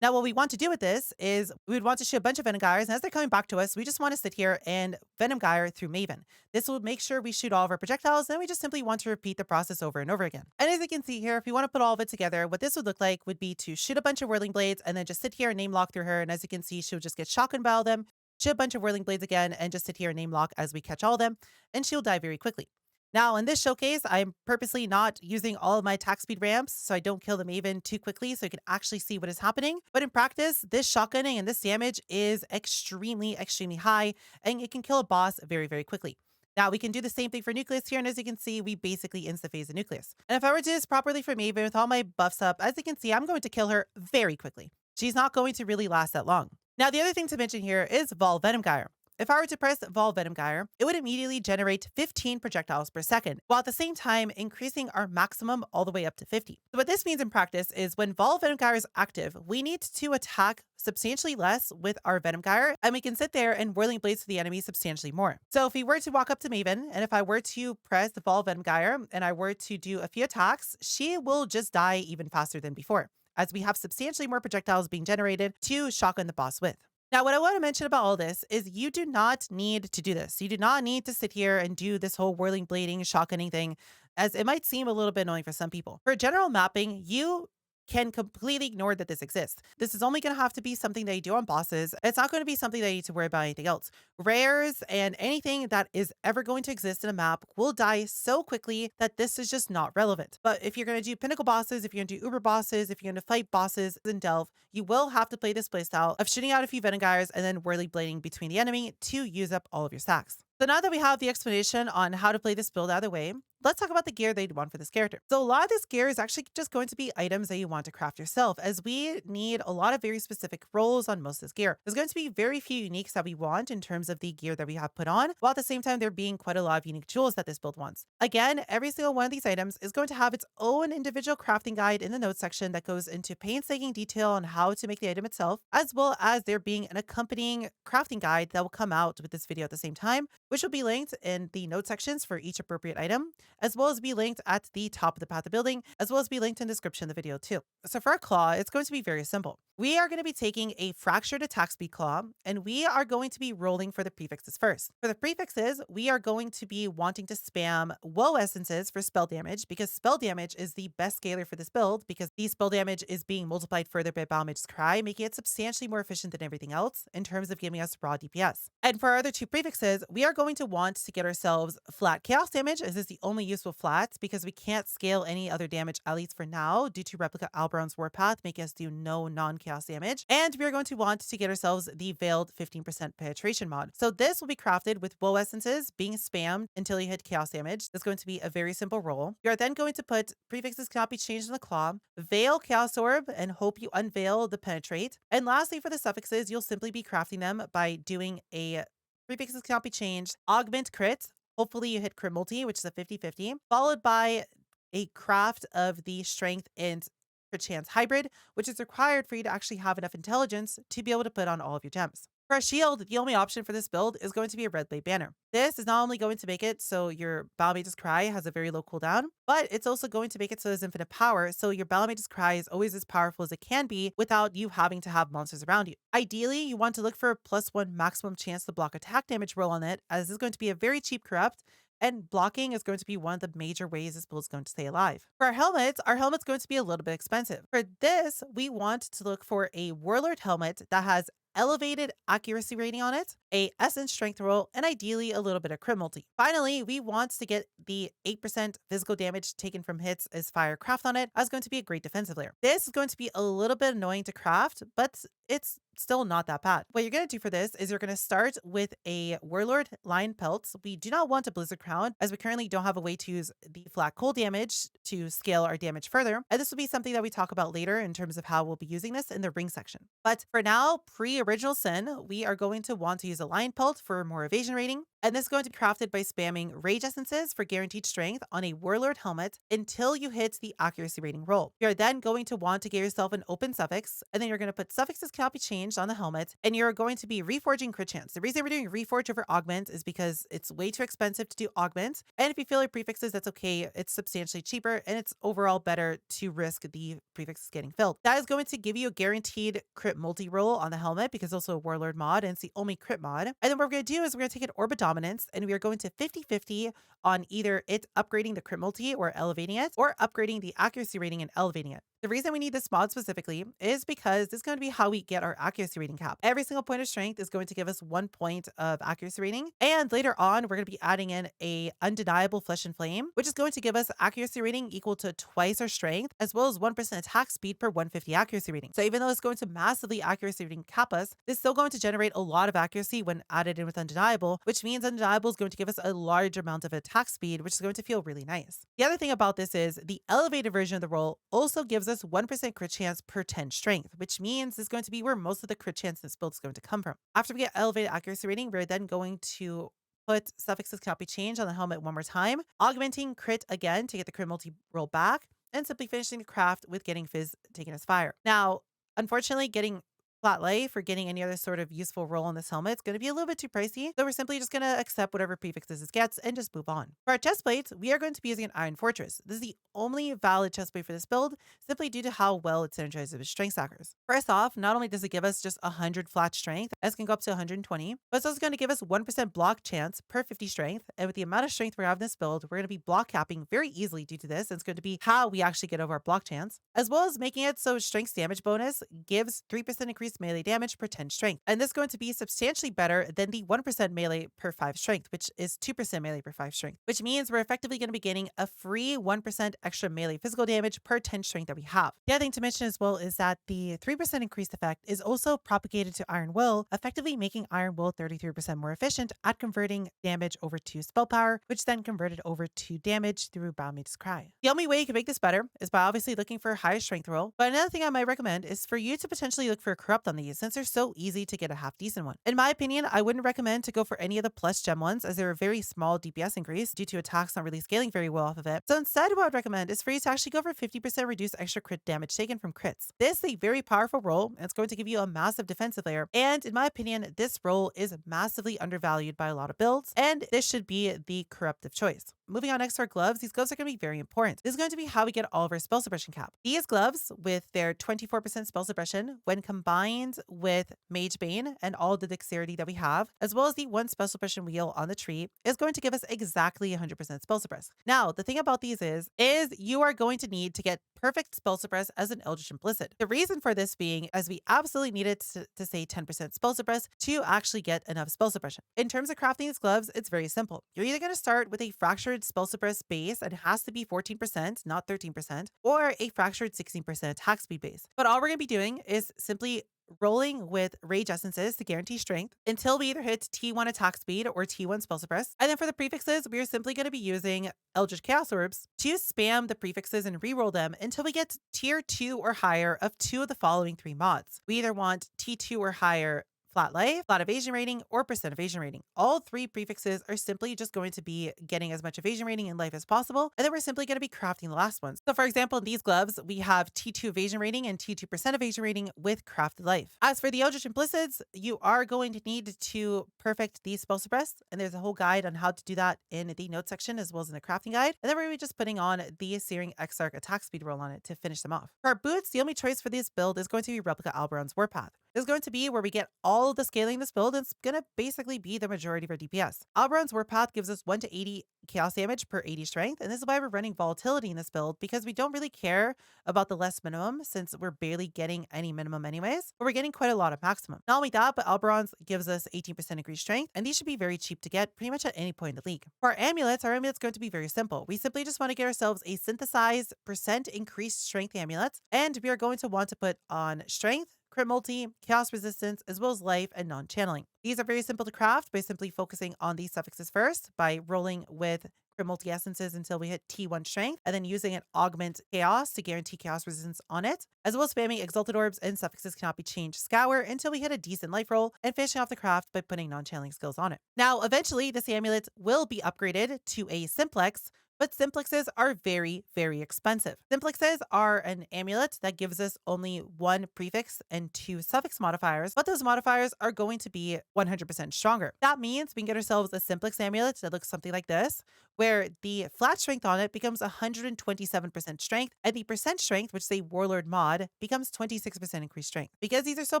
Now, what we want to do with this is we would want to shoot a bunch of Venom Gyres, and as they're coming back to us, we just want to sit here and Venom Gyre through Maven. This will make sure we shoot all of our projectiles, and we just simply want to repeat the process over and over again. And as you can see here, if we want to put all of it together, what this would look like would be to shoot a bunch of whirling blades and then just sit here and name lock through her. And as you can see, she'll just get shotgun by all them, shoot a bunch of whirling blades again, and just sit here and name lock as we catch all of them, and she'll die very quickly. Now, in this showcase, I'm purposely not using all of my attack speed ramps so I don't kill the Maven too quickly so you can actually see what is happening. But in practice, this shotgunning and this damage is extremely, extremely high, and it can kill a boss very, very quickly. Now, we can do the same thing for Nucleus here, and as you can see, we basically insta-phase the Nucleus. And if I were to do this properly for Maven with all my buffs up, as you can see, I'm going to kill her very quickly. She's not going to really last that long. Now, the other thing to mention here is Vaal Venom Gyre. If I were to press Vaal Venom Gyre, it would immediately generate 15 projectiles per second, while at the same time increasing our maximum all the way up to 50. So what this means in practice is when Vaal Venom Gyre is active, we need to attack substantially less with our Venom Gyre, and we can sit there and whirling blades to the enemy substantially more. So if we were to walk up to Maven, and if I were to press the Vaal Venom Gyre, and I were to do a few attacks, she will just die even faster than before, as we have substantially more projectiles being generated to shotgun the boss with. Now, what I want to mention about all this is you do not need to do this. You do not need to sit here and do this whole whirling, blading, shotgunning thing, as it might seem a little bit annoying for some people. For general mapping, you can completely ignore that this exists. This is only going to have to be something that you do on bosses. It's not going to be something that you need to worry about anything else. Rares and anything that is ever going to exist in a map will die so quickly that this is just not relevant. But if you're going to do pinnacle bosses, if you're going to do uber bosses, if you're going to fight bosses in Delve, you will have to play this playstyle of shooting out a few Venom Gyres and then whirly blading between the enemy to use up all of your stacks. So now that we have the explanation on how to play this build out of the way, let's talk about the gear that you'd want for this character. So a lot of this gear is actually just going to be items that you want to craft yourself, as we need a lot of very specific roles on most of this gear. There's going to be very few uniques that we want in terms of the gear that we have put on, while at the same time there being quite a lot of unique jewels that this build wants. Again, every single one of these items is going to have its own individual crafting guide in the notes section that goes into painstaking detail on how to make the item itself, as well as there being an accompanying crafting guide that will come out with this video at the same time, which will be linked in the note sections for each appropriate item, as well as be linked at the top of the path of building, as well as be linked in the description of the video too. So for our claw, it's going to be very simple. We are going to be taking a fractured attack speed claw, and we are going to be rolling for the prefixes first. For the prefixes, we are going to be wanting to spam woe essences for spell damage, because spell damage is the best scaler for this build, because the spell damage is being multiplied further by Balmage's Cry, making it substantially more efficient than everything else in terms of giving us raw DPS. And for our other two prefixes, we are going to want to get ourselves flat chaos damage, as is the only useful flats, because we can't scale any other damage, at least for now, due to Replica Alberon's Warpath, making us do no non-chaos damage. And we are going to want to get ourselves the Veiled 15% penetration mod. So this will be crafted with woe essences being spammed until you hit chaos damage. That's going to be a very simple roll. You are then going to put prefixes cannot be changed in the claw, veil chaos orb, and hope you unveil the penetrate. And lastly, for the suffixes, you'll simply be crafting them by doing a prefixes cannot be changed, augment crit. Hopefully you hit crit multi, which is a 50-50, followed by a craft of the strength and crit chance hybrid, which is required for you to actually have enough intelligence to be able to put on all of your gems. For a shield, the only option for this build is going to be a red blade banner. This is not only going to make it so your Balmage's Cry has a very low cooldown, but it's also going to make it so there's infinite power, so your Balmage's Cry is always as powerful as it can be without you having to have monsters around you. Ideally, you want to look for a +1 maximum chance to block attack damage roll on it, as this is going to be a very cheap corrupt, And blocking is going to be one of the major ways this build is going to stay alive. For our helmet's going to be a little bit expensive. For this, we want to look for a Warlord helmet that has elevated accuracy rating on it, a essence strength roll, and ideally a little bit of crit multi. Finally, we want to get the 8% physical damage taken from hits as fire craft on it as going to be a great defensive layer. This is going to be a little bit annoying to craft, but it's still not that bad. What you're going to do for this is you're going to start with a Warlord line pelts. We do not want a Blizzard Crown as we currently don't have a way to use the flat cold damage to scale our damage further. And this will be something that we talk about later in terms of how we'll be using this in the ring section. But for now, pre-original sin, we are going to want to use a line pelt for more evasion rating. And this is going to be crafted by spamming Rage Essences for guaranteed strength on a Warlord helmet until you hit the accuracy rating roll. You're then going to want to give yourself an open suffix, and then you're going to put suffixes cannot be changed on the helmet, and you're going to be reforging crit chance. The reason we're doing reforge over augment is because it's way too expensive to do augment, and if you feel like prefixes, that's okay. It's substantially cheaper, and it's overall better to risk the prefixes getting filled. That is going to give you a guaranteed crit multi-roll on the helmet because it's also a Warlord mod, and it's the only crit mod. And then what we're going to do is we're going to take an Orb of Dominance, and we are going to 50-50 on either it upgrading the crit multi or elevating it, or upgrading the accuracy rating and elevating it. The reason we need this mod specifically is because this is going to be how we get our accuracy rating cap. Every single point of strength is going to give us 1 point of accuracy rating. And later on, we're going to be adding in a undeniable flesh and flame, which is going to give us accuracy rating equal to twice our strength, as well as 1% attack speed per 150 accuracy rating. So even though it's going to massively accuracy rating cap us, this is still going to generate a lot of accuracy when added in with undeniable, which means undeniable is going to give us a large amount of attack speed, which is going to feel really nice. The other thing about this is the elevated version of the roll also gives us 1% crit chance per 10 strength, which means it's going to be where most of the crit chance in this build is going to come from. After we get elevated accuracy rating, we're then going to put suffixes cannot be changed on the helmet one more time, augmenting crit again to get the crit multi roll back, and simply finishing the craft with getting fizz taken as fire. Now, unfortunately, getting flat life or getting any other sort of useful roll on this helmet is going to be a little bit too pricey, so we're simply just going to accept whatever prefixes it gets and just move on. For our chest plates, we are going to be using an Iron Fortress. This is the only valid chest plate for this build, simply due to how well it synergizes with strength stackers. First off, not only does it give us just 100 flat strength, as can go up to 120, but it's also going to give us 1% block chance per 50 strength, and with the amount of strength we have in this build, we're going to be block capping very easily due to this, and it's going to be how we actually get over our block chance, as well as making it so strength damage bonus gives 3% increased melee damage per 10 strength. And this is going to be substantially better than the 1% melee per 5 strength, which is 2% melee per 5 strength, which means we're effectively going to be getting a free 1% extra melee physical damage per 10 strength that we have. The other thing to mention as well is that the 3% increased effect is also propagated to Iron Will, effectively making Iron Will 33% more efficient at converting damage over to spell power, which then converted over to damage through Bound Mage's Cry. The only way you can make this better is by obviously looking for a higher strength roll, but another thing I might recommend is for you to potentially look for a corrupt on these, since they're so easy to get a half decent one. In my opinion, I wouldn't recommend to go for any of the plus gem ones as they're a very small DPS increase due to attacks not really scaling very well off of it. So instead, what I would recommend is for you to actually go for 50% reduced extra crit damage taken from crits. This is a very powerful roll, and it's going to give you a massive defensive layer. And in my opinion, this roll is massively undervalued by a lot of builds, and this should be the corruptive choice. Moving on next to our gloves, these gloves are going to be very important. This is going to be how we get all of our spell suppression cap. These gloves, with their 24% spell suppression, when combined with Mage Bane and all the dexterity that we have, as well as the 1 spell suppression wheel on the tree, is going to give us exactly 100% spell suppress. Now, the thing about these is you are going to need to get perfect spell suppress as an Eldritch Implicit. The reason for this being, as we absolutely needed to say 10% spell suppress to actually get enough spell suppression. In terms of crafting these gloves, it's very simple. You're either going to start with a fractured spell suppress base, and it has to be 14%, not 13%, or a fractured 16% attack speed base. But all we're going to be doing is simply rolling with Rage Essences to guarantee strength until we either hit T1 attack speed or T1 spell suppress. And then for the prefixes, we are simply going to be using Eldritch Chaos Orbs to spam the prefixes and reroll them until we get tier 2 or higher of 2 of the following 3 mods. We either want T2 or higher flat life, flat evasion rating, or percent evasion rating. All 3 prefixes are simply just going to be getting as much evasion rating in life as possible, and then we're simply going to be crafting the last ones. So for example, in these gloves, we have T2 evasion rating and T2% evasion rating with crafted life. As for the Eldritch Implicits, you are going to need to perfect the spell suppress, and there's a whole guide on how to do that in the note section as well as in the crafting guide. And then we're going to be just putting on the Searing Exarch attack speed roll on it to finish them off. For our boots, the only choice for this build is going to be Replica Alberon's Warpath. This is going to be where we get all of the scaling in this build, and it's going to basically be the majority of our DPS. Alberon's Warpath gives us 1 to 80 chaos damage per 80 strength, and this is why we're running volatility in this build, because we don't really care about the less minimum since we're barely getting any minimum anyways, but we're getting quite a lot of maximum. Not only that, but Alberon's gives us 18% increased strength, and these should be very cheap to get pretty much at any point in the league. For our amulet's going to be very simple. We simply just want to get ourselves a synthesized percent increased strength amulet, and we are going to want to put on strength, crit multi, chaos resistance, as well as life and non-channeling. These are very simple to craft by simply focusing on these suffixes first by rolling with crit multi essences until we hit T1 strength, and then using an augment chaos to guarantee chaos resistance on it, as well as spamming exalted orbs and suffixes cannot be changed scour until we hit a decent life roll, and finishing off the craft by putting non-channeling skills on it. Now, eventually, this amulet will be upgraded to a simplex, but simplexes are very, very expensive. Simplexes are an amulet that gives us only 1 prefix and 2 suffix modifiers, but those modifiers are going to be 100% stronger. That means we can get ourselves a simplex amulet that looks something like this, where the flat strength on it becomes 127% strength, and the percent strength, which is a warlord mod, becomes 26% increased strength. Because these are so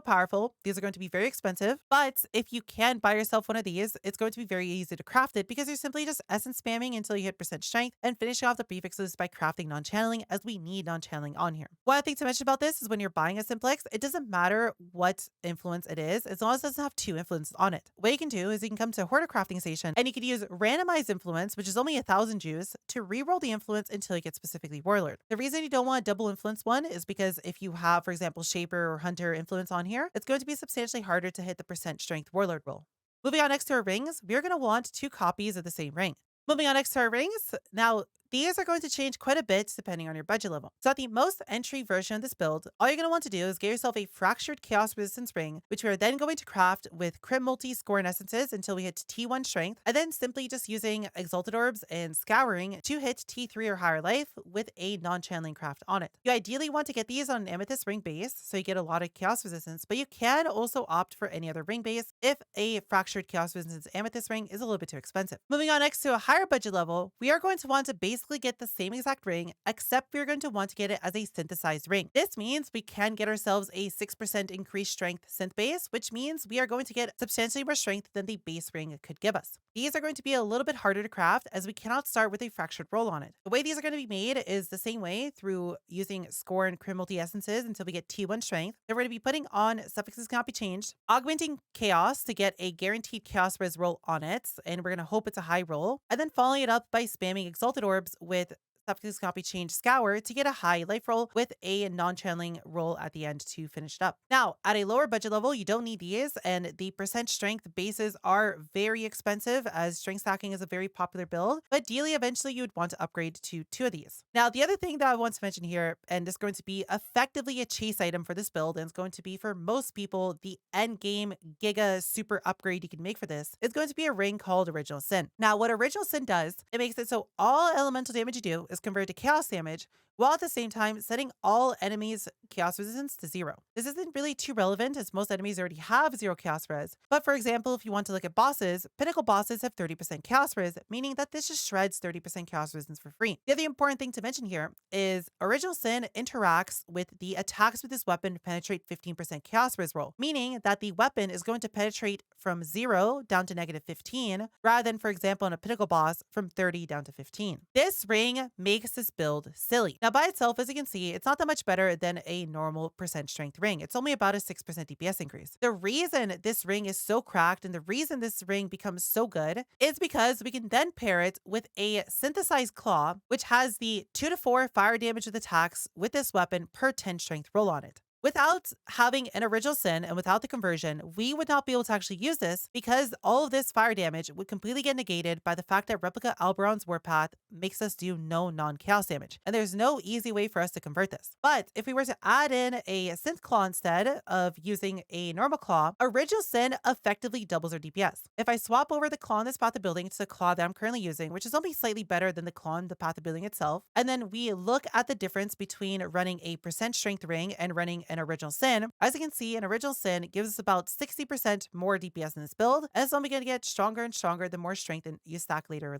powerful, these are going to be very expensive, but if you can buy yourself one of these, it's going to be very easy to craft it because you're simply just essence spamming until you hit percent strength and finishing off the prefixes by crafting non-channeling, as we need non-channeling on here. One thing to mention about this is when you're buying a simplex, it doesn't matter what influence it is, as long as it doesn't have 2 influences on it. What you can do is you can come to Hoarder Crafting Station and you can use randomized influence, which is only 1,000 Jews, to reroll the influence until you get specifically Warlord. The reason you don't want a double influence one is because if you have, for example, Shaper or Hunter influence on here, it's going to be substantially harder to hit the percent strength Warlord roll. Moving on next to our rings, we're going to want 2 copies of the same ring. Moving on next to our rings, now these are going to change quite a bit depending on your budget level. So at the most entry version of this build, all you're going to want to do is get yourself a fractured chaos resistance ring, which we are then going to craft with crit multi score and essences until we hit T1 strength, and then simply just using exalted orbs and scouring to hit T3 or higher life with a non-channeling craft on it. You ideally want to get these on an amethyst ring base so you get a lot of chaos resistance, but you can also opt for any other ring base if a fractured chaos resistance amethyst ring is a little bit too expensive. Moving on next to a higher budget level, we are going to want to basically get the same exact ring, except we're going to want to get it as a synthesized ring. This means we can get ourselves a 6% increased strength synth base, which means we are going to get substantially more strength than the base ring could give us. These are going to be a little bit harder to craft as we cannot start with a fractured roll on it. The way these are going to be made is the same way, through using score and crit multi essences until we get T1 strength. Then we're going to be putting on suffixes cannot be changed, augmenting chaos to get a guaranteed chaos res roll on it, and we're going to hope it's a high roll, and then following it up by spamming exalted orbs with suffixes cannot be changed scour to get a high life roll with a non-channeling roll at the end to finish it up. Now, at a lower budget level, you don't need these, and the percent strength bases are very expensive as strength stacking is a very popular build, but ideally, eventually you would want to upgrade to 2 of these. Now, the other thing that I want to mention here, and this is going to be effectively a chase item for this build, and it's going to be for most people the end game giga super upgrade you can make for this, is going to be a ring called Original Sin. Now, what Original Sin does, it makes it so all elemental damage you do is converted to chaos damage, while at the same time setting all enemies' chaos resistance to 0. This isn't really too relevant as most enemies already have 0 chaos res, but for example, if you want to look at bosses, pinnacle bosses have 30% chaos res, meaning that this just shreds 30% chaos resistance for free. The other important thing to mention here is Original Sin interacts with the attacks with this weapon to penetrate 15% chaos res roll, meaning that the weapon is going to penetrate from 0 down to -15, rather than, for example, in a pinnacle boss, from 30 down to 15. This ring makes this build silly. Now, by itself, as you can see, it's not that much better than a normal percent strength ring. It's only about a 6% DPS increase. The reason this ring is so cracked and the reason this ring becomes so good is because we can then pair it with a synthesized claw, which has the 2 to 4 fire damage with attacks with this weapon per 10 strength roll on it. Without having an Original Sin and without the conversion, we would not be able to actually use this because all of this fire damage would completely get negated by the fact that Replica Alberon's Warpath makes us do no non-chaos damage, and there's no easy way for us to convert this. But if we were to add in a Synth Claw instead of using a normal claw, Original Sin effectively doubles our DPS. If I swap over the claw in this path of building to the claw that I'm currently using, which is only slightly better than the claw in the path of building itself, and then we look at the difference between running a percent strength ring and running an Original Sin. As you can see, an Original Sin gives us about 60% more DPS in this build, and it's only going to get stronger and stronger the more strength you stack later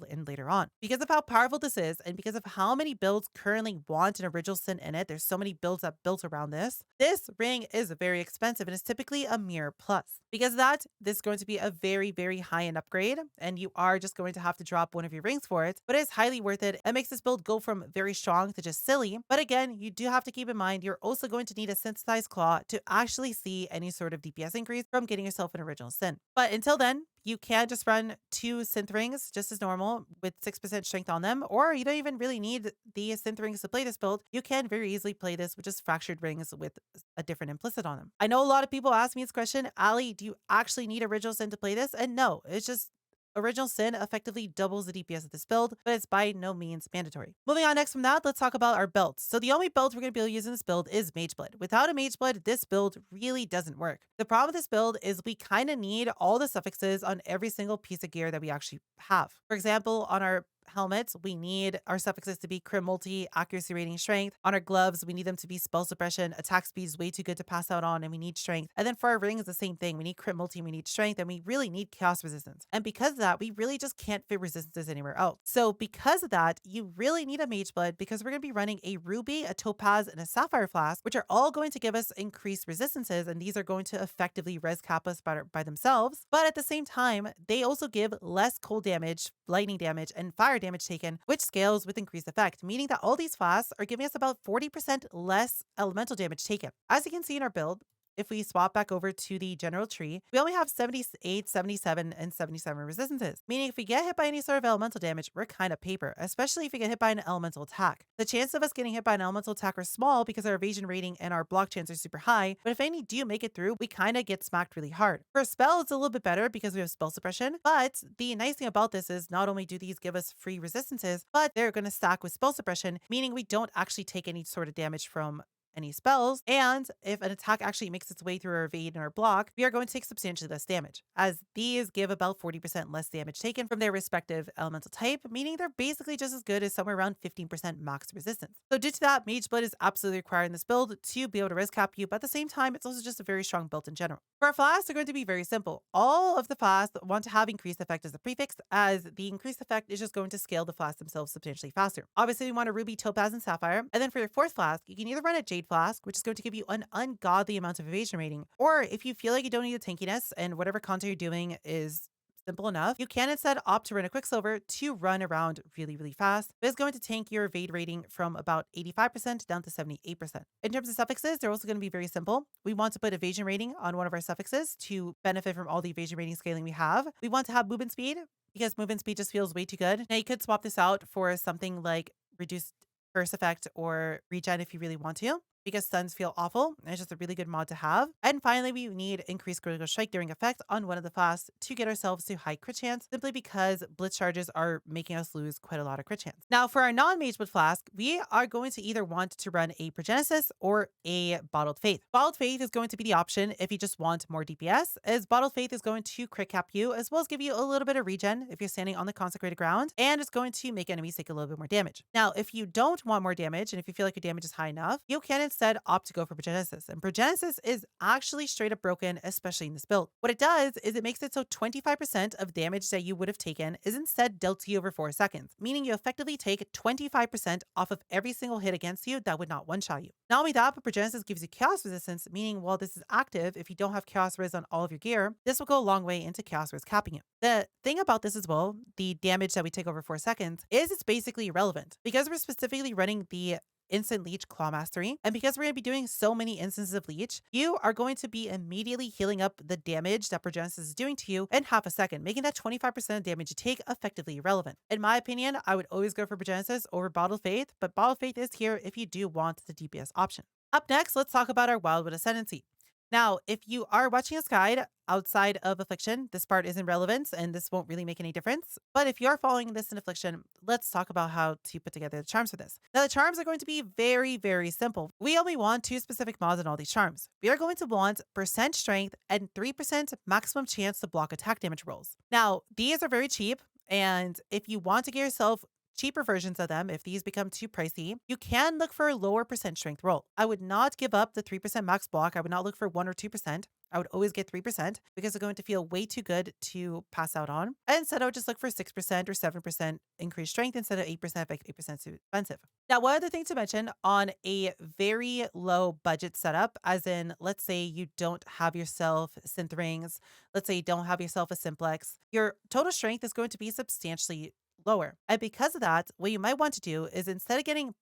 on. Because of how powerful this is, and because of how many builds currently want an Original Sin in it, there's so many builds that built around this. This ring is very expensive and is typically a Mirror Plus. Because of that, this is going to be a very, very high-end upgrade, and you are just going to have to drop one of your rings for it, but it is highly worth it. It makes this build go from very strong to just silly. But again, you do have to keep in mind you're also going to need a synthesized claw to actually see any sort of DPS increase from getting yourself an Original Sin. But until then, you can just run 2 synth rings just as normal with 6% strength on them, or you don't even really need the synth rings to play this build. You can very easily play this with just fractured rings with a different implicit on them. I know a lot of people ask me this question, Allie, do you actually need Original Sin to play this? And no, it's just Original Sin effectively doubles the DPS of this build, but it's by no means mandatory. Moving on next from that, let's talk about our belts. So the only belt we're going to be able to use in this build is Mageblood. Without a Mageblood, this build really doesn't work. The problem with this build is we kind of need all the suffixes on every single piece of gear that we actually have. For example, on our helmets, we need our suffixes to be crit multi, accuracy rating, strength. On our gloves, we need them to be spell suppression, attack speed is way too good to pass out on, and we need strength. And then for our rings, the same thing. We need crit multi, we need strength, and we really need chaos resistance. And because of that, we really just can't fit resistances anywhere else. So because of that, you really need a Mageblood because we're going to be running a ruby, a topaz, and a sapphire flask, which are all going to give us increased resistances, and these are going to effectively res cap us by themselves. But at the same time, they also give less cold damage, lightning damage, and fire damage taken, which scales with increased effect, meaning that all these flasks are giving us about 40% less elemental damage taken. As you can see in our build, if we swap back over to the general tree, we only have 78, 77, and 77 resistances, meaning if we get hit by any sort of elemental damage, we're kind of paper, especially if we get hit by an elemental attack. The chance of us getting hit by an elemental attack are small because our evasion rating and our block chance are super high, but if any do make it through, we kind of get smacked really hard. For a spell, it's a little bit better because we have spell suppression, but the nice thing about this is not only do these give us free resistances, but they're going to stack with spell suppression, meaning we don't actually take any sort of damage from any spells, and if an attack actually makes its way through our evade and our block, we are going to take substantially less damage, as these give about 40% less damage taken from their respective elemental type, meaning they're basically just as good as somewhere around 15% max resistance. So due to that, Mageblood is absolutely required in this build to be able to res cap you, but at the same time, it's also just a very strong build in general. For our flasks, they're going to be very simple. All of the flasks want to have increased effect as a prefix, as the increased effect is just going to scale the flasks themselves substantially faster. Obviously, we want a ruby, topaz, and sapphire, and then for your 4th flask, you can either run a jade flask, which is going to give you an ungodly amount of evasion rating, or if you feel like you don't need the tankiness and whatever content you're doing is simple enough, you can instead opt to run a Quicksilver to run around really, really fast. But it's going to tank your evade rating from about 85% down to 78%. In terms of suffixes, they're also going to be very simple. We want to put evasion rating on one of our suffixes to benefit from all the evasion rating scaling we have. We want to have movement speed because movement speed just feels way too good. Now you could swap this out for something like reduced curse effect or regen if you really want to, because stuns feel awful. It's just a really good mod to have. And finally, we need increased critical strike during effect on one of the flasks to get ourselves to high crit chance, simply because blitz charges are making us lose quite a lot of crit chance. Now, for our non-Mageblood flask, we are going to either want to run a Progenesis or a Bottled Faith. Bottled Faith is going to be the option if you just want more DPS, as Bottled Faith is going to crit cap you, as well as give you a little bit of regen if you're standing on the consecrated ground, and it's going to make enemies take a little bit more damage. Now, if you don't want more damage, and if you feel like your damage is high enough, you can instead opt to go for Progenesis. And Progenesis is actually straight up broken, especially in this build. What it does is it makes it so 25% of damage that you would have taken is instead dealt to you over 4 seconds, meaning you effectively take 25% off of every single hit against you that would not one-shot you. Not only that, but Progenesis gives you chaos resistance, meaning while this is active, if you don't have chaos res on all of your gear, this will go a long way into chaos res capping you. The thing about this as well, the damage that we take over 4 seconds, is it's basically irrelevant. Because we're specifically running the instant leech claw mastery, and because we're going to be doing so many instances of leech, you are going to be immediately healing up the damage that Progenesis is doing to you in half a second, making that 25% of damage you take effectively irrelevant. In my opinion, I would always go for Progenesis over Bottled Faith, but Bottled Faith is here if you do want the DPS option. Up next, let's talk about our Wildwood Ascendancy. Now, if you are watching this guide outside of Affliction, this part isn't relevant and this won't really make any difference. But if you are following this in Affliction, let's talk about how to put together the charms for this. Now, the charms are going to be very, very simple. We only want 2 specific mods in all these charms. We are going to want percent strength and 3% maximum chance to block attack damage rolls. Now, these are very cheap, and if you want to get yourself cheaper versions of them, if these become too pricey, you can look for a lower percent strength roll. I would not give up the 3% max block. I would not look for 1 or 2%. I would always get 3% because it's going to feel way too good to pass out on. And instead, I would just look for 6% or 7% increased strength instead of 8%, like 8% too expensive. Now, one other thing to mention on a very low budget setup, as in, let's say you don't have yourself synth rings, let's say you don't have yourself a simplex, your total strength is going to be substantially lower. And because of that, what you might want to do is instead of getting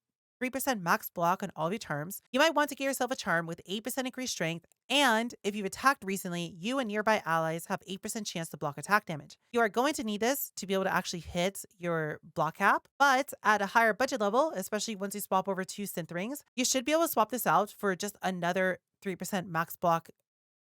3% max block on all of your charms, you might want to get yourself a charm with 8% increased strength. And if you've attacked recently, you and nearby allies have 8% chance to block attack damage. You are going to need this to be able to actually hit your block cap, but at a higher budget level, especially once you swap over to synth rings, you should be able to swap this out for just another 3% max block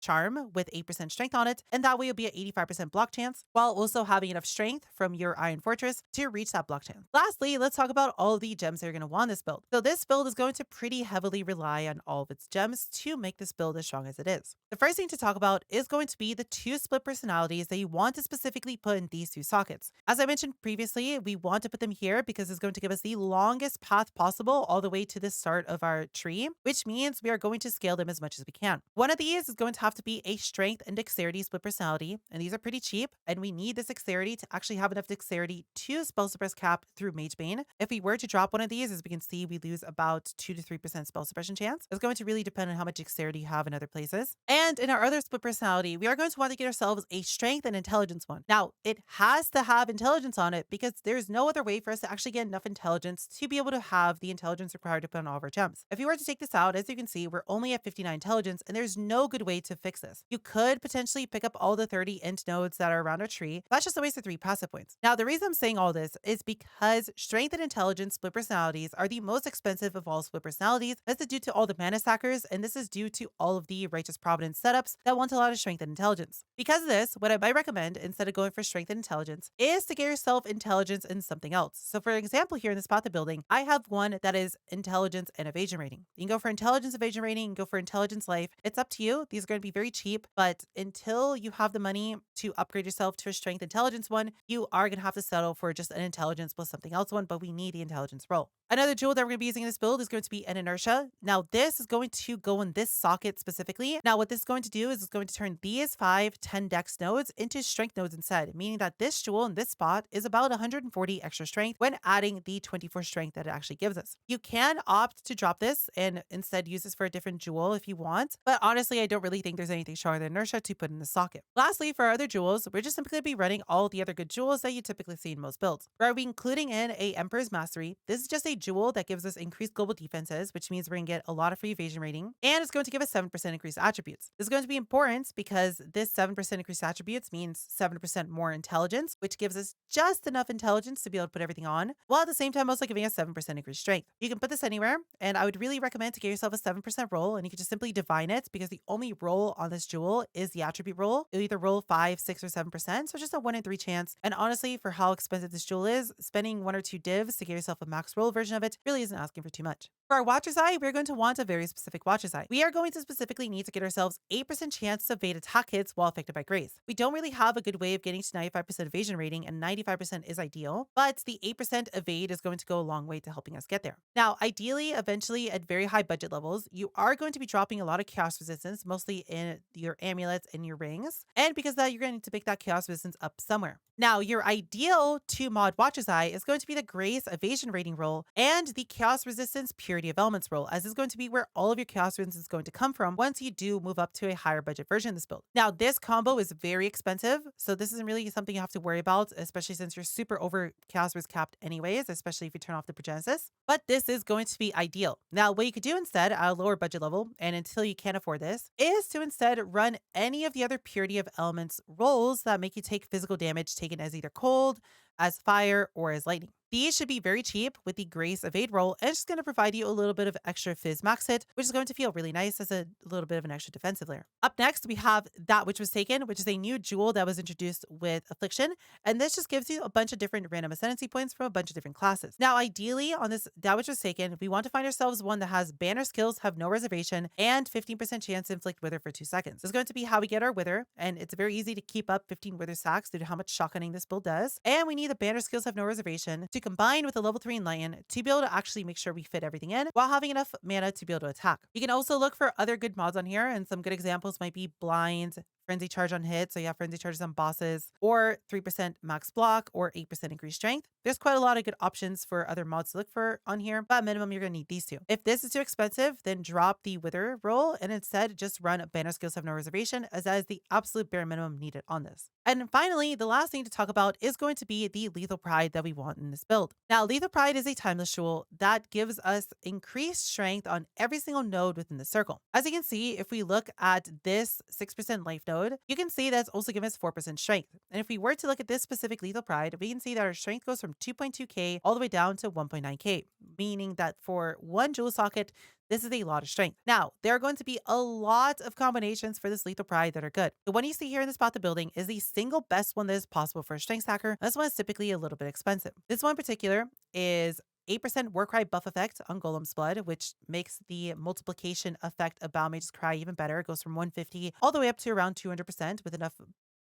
charm with 8% strength on it, and that way you'll be at 85% block chance while also having enough strength from your Iron Fortress to reach that block chance. Lastly, let's talk about all of the gems that you're going to want in this build. So this build is going to pretty heavily rely on all of its gems to make this build as strong as it is. The first thing to talk about is going to be the 2 split personalities that you want to specifically put in these 2 sockets. As I mentioned previously, we want to put them here because it's going to give us the longest path possible all the way to the start of our tree, which means we are going to scale them as much as we can. One of these is going to have to be a strength and dexterity split personality, and these are pretty cheap, and we need this dexterity to actually have enough dexterity to spell suppress cap through Magebane. If we were to drop one of these, as we can see, we lose about 2 to 3% spell suppression chance. It's going to really depend on how much dexterity you have in other places. And in our other split personality, we are going to want to get ourselves a strength and intelligence one. Now, it has to have intelligence on it because there's no other way for us to actually get enough intelligence to be able to have the intelligence required to put on all of our gems. If you were to take this out, as you can see, we're only at 59 intelligence, and there's no good way to fix this. You could potentially pick up all the 30 int nodes that are around our tree. That's just a waste of 3 passive points. Now, the reason I'm saying all this is because strength and intelligence split personalities are the most expensive of all split personalities. This is due to all the mana stackers, and this is due to all of the Righteous Providence setups that want a lot of strength and intelligence. Because of this, what I might recommend instead of going for strength and intelligence is to get yourself intelligence in something else. So for example, here in this path of building, I have one that is intelligence and evasion rating. You can go for intelligence, evasion rating, and go for intelligence life. It's up to you. These are going to be very cheap, but until you have the money to upgrade yourself to a strength intelligence one, you are going to have to settle for just an intelligence plus something else one, but we need the intelligence roll. Another jewel that we're going to be using in this build is going to be an inertia. Now this is going to go in this socket specifically. Now what this is going to do is it's going to turn these 5 10 dex nodes into strength nodes instead, meaning that this jewel in this spot is about 140 extra strength when adding the 24 strength that it actually gives us. You can opt to drop this and instead use this for a different jewel if you want, but honestly I don't really think there's anything stronger than inertia to put in the socket. Lastly, for our other jewels, we're just simply going to be running all the other good jewels that you typically see in most builds. We're including in a Emperor's Mastery. This is just a jewel that gives us increased global defenses, which means we're going to get a lot of free evasion rating, and it's going to give us 7% increased attributes. This is going to be important because this 7% increased attributes means 7% more intelligence, which gives us just enough intelligence to be able to put everything on, while at the same time also giving us 7% increased strength. You can put this anywhere, and I would really recommend to get yourself a 7% roll, and you can just simply divine it because the only roll on this jewel is the attribute roll. You'll either roll 5, 6, or 7%, so just a 1 in 3 chance. And honestly, for how expensive this jewel is, spending 1 or 2 divs to get yourself a max roll version of it really isn't asking for too much. For our Watcher's Eye, we're going to want a very specific Watcher's Eye. We are going to specifically need to get ourselves 8% chance to evade attack hits while affected by Grace. We don't really have a good way of getting to 95% evasion rating, and 95% is ideal, but the 8% evade is going to go a long way to helping us get there. Now, ideally, eventually, at very high budget levels, you are going to be dropping a lot of chaos resistance, mostly in your amulets and your rings, and because of that, you're going to need to pick that chaos resistance up somewhere. Now, your ideal 2 mod Watcher's Eye is going to be the Grace evasion rating roll and the Chaos Resistance Purity of Elements roll, as is going to be where all of your Chaos Resistance is going to come from once you do move up to a higher budget version of this build. Now, this combo is very expensive, so this isn't really something you have to worry about, especially since you're super over Chaos Resist capped anyways, especially if you turn off the Progenesis. But this is going to be ideal. Now, what you could do instead at a lower budget level, and until you can't afford this, is to instead run any of the other Purity of Elements rolls that make you take physical damage taken as either cold, as fire, or as lightning. These should be very cheap with the Grace Evade roll, and it's going to provide you a little bit of extra Fizz max hit, which is going to feel really nice as a little bit of an extra defensive layer. Up next, we have That Which Was Taken, which is a new jewel that was introduced with Affliction, and this just gives you a bunch of different random Ascendancy points from a bunch of different classes. Now, ideally, on this That Which Was Taken, we want to find ourselves one that has banner skills, have no reservation, and 15% chance to inflict Wither for 2 seconds. This is going to be how we get our Wither, and it's very easy to keep up 15 Wither stacks due to how much shotgunning this build does, and we need the banner skills, have no reservation to to combine with a level 3 Enlighten to be able to actually make sure we fit everything in while having enough mana to be able to attack. You can also look for other good mods on here, and some good examples might be Blind, Frenzy Charge on hit, so you have Frenzy Charges on bosses, or 3% max block, or 8% increased strength. There's quite a lot of good options for other mods to look for on here, but at minimum, you're going to need these two. If this is too expensive, then drop the Wither roll, and instead just run Banner Skills Have No Reservation, as that is the absolute bare minimum needed on this. And finally, the last thing to talk about is going to be the Lethal Pride that we want in this build. Now, Lethal Pride is a timeless jewel that gives us increased strength on every single node within the circle. As you can see, if we look at this 6% life node, you can see that's also given us 4% strength. And if we were to look at this specific Lethal Pride, we can see that our strength goes from 2.2k all the way down to 1.9k, meaning that for one jewel socket, this is a lot of strength. Now, there are going to be a lot of combinations for this Lethal Pride that are good. The one you see here in the spot the building is the single best one that is possible for a strength stacker. This one is typically a little bit expensive. This one in particular is 8% Warcry buff effect on Golem's Blood, which makes the multiplication effect of Balmage's Cry even better. It goes from 150 all the way up to around 200% with enough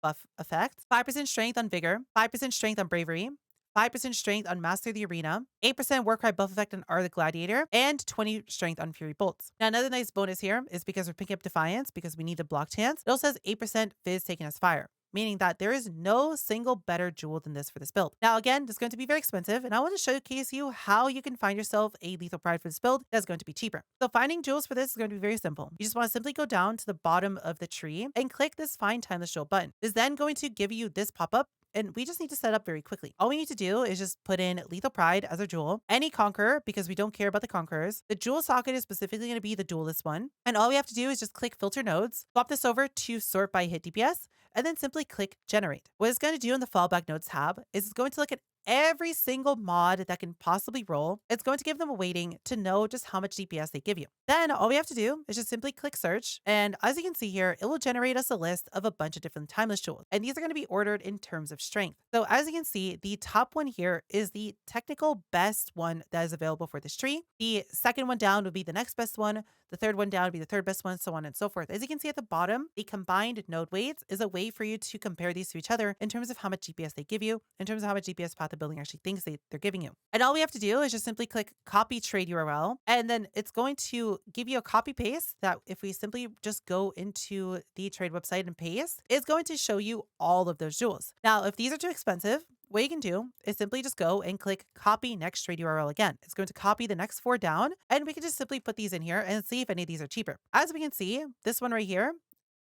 buff effect. 5% strength on Vigor, 5% strength on Bravery, 5% strength on Master the Arena, 8% Warcry buff effect on R the Gladiator, and 20 strength on Fury Bolts. Now, another nice bonus here is because we're picking up Defiance, because we need the block chance, it also has 8% Fizz taken as fire, meaning that there is no single better jewel than this for this build. Now, again, this is going to be very expensive, and I want to showcase you how you can find yourself a Lethal Pride for this build that's going to be cheaper. So finding jewels for this is going to be very simple. You just want to simply go down to the bottom of the tree and click this Find Timeless Jewel button. This is then going to give you this pop-up, and we just need to set up very quickly. All we need to do is just put in Lethal Pride as our jewel, any Conqueror, because we don't care about the Conquerors. The jewel socket is specifically going to be the duelist one. And all we have to do is just click Filter Nodes, swap this over to Sort by Hit DPS, and then simply click Generate. What it's going to do in the Fallback Nodes tab is it's going to look at every single mod that can possibly roll. It's going to give them a weighting to know just how much DPS they give you. Then all we have to do is just simply click search. And as you can see here, it will generate us a list of a bunch of different timeless jewels. And these are going to be ordered in terms of strength. So as you can see, the top one here is the technical best one that is available for this tree. The second one down would be the next best one. The third one down would be the third best one, so on and so forth. As you can see at the bottom, the combined node weights is a way for you to compare these to each other in terms of how much DPS they give you, in terms of how much DPS path the building actually thinks they're giving you. And all we have to do is just simply click copy trade URL, and then it's going to give you a copy paste that if we simply just go into the trade website and paste, it's going to show you all of those jewels. Now, if these are too expensive, what you can do is simply just go and click copy next trade URL again. It's going to copy the next 4 down, and we can just simply put these in here and see if any of these are cheaper. As we can see, this one right here,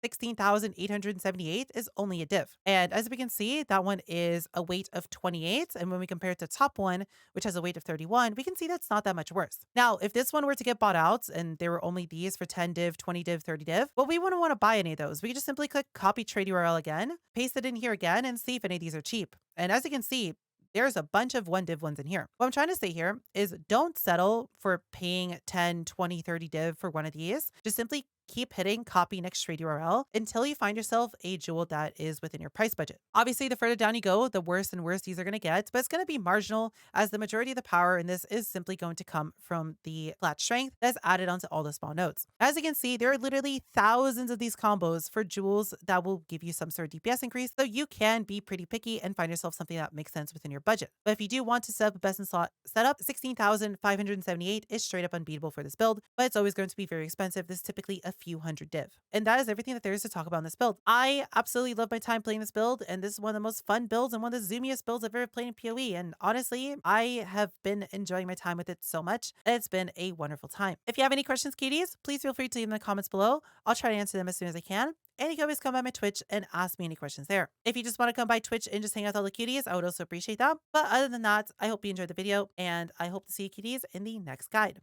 16,878 is only a div. And as we can see, that one is a weight of 28. And when we compare it to the top one, which has a weight of 31, we can see that's not that much worse. Now, if this one were to get bought out and there were only these for 10 div, 20 div, 30 div, well, we wouldn't want to buy any of those. We can just simply click copy trade URL again, paste it in here again, and see if any of these are cheap. And as you can see, there's a bunch of 1 div ones in here. What I'm trying to say here is don't settle for paying 10, 20, 30 div for one of these. Just simply keep hitting copy next trade URL until you find yourself a jewel that is within your price budget. Obviously, the further down you go, the worse and worse these are going to get, but it's going to be marginal as the majority of the power in this is simply going to come from the flat strength that's added onto all the small nodes. As you can see, there are literally thousands of these combos for jewels that will give you some sort of DPS increase, so you can be pretty picky and find yourself something that makes sense within your budget. But if you do want to set up a best in slot setup, 16,578 is straight up unbeatable for this build, but it's always going to be very expensive. This is typically a few hundred div. And that is everything that there is to talk about in this build. I absolutely love my time playing this build, and this is one of the most fun builds and one of the zoomiest builds I've ever played in PoE. And honestly, I have been enjoying my time with it so much. It's been a wonderful time. If you have any questions, cuties, please feel free to leave them in the comments below. I'll try to answer them as soon as I can. And you can always come by my Twitch and ask me any questions there. If you just want to come by Twitch and just hang out with all the cuties, I would also appreciate that. But other than that, I hope you enjoyed the video, and I hope to see you cuties in the next guide.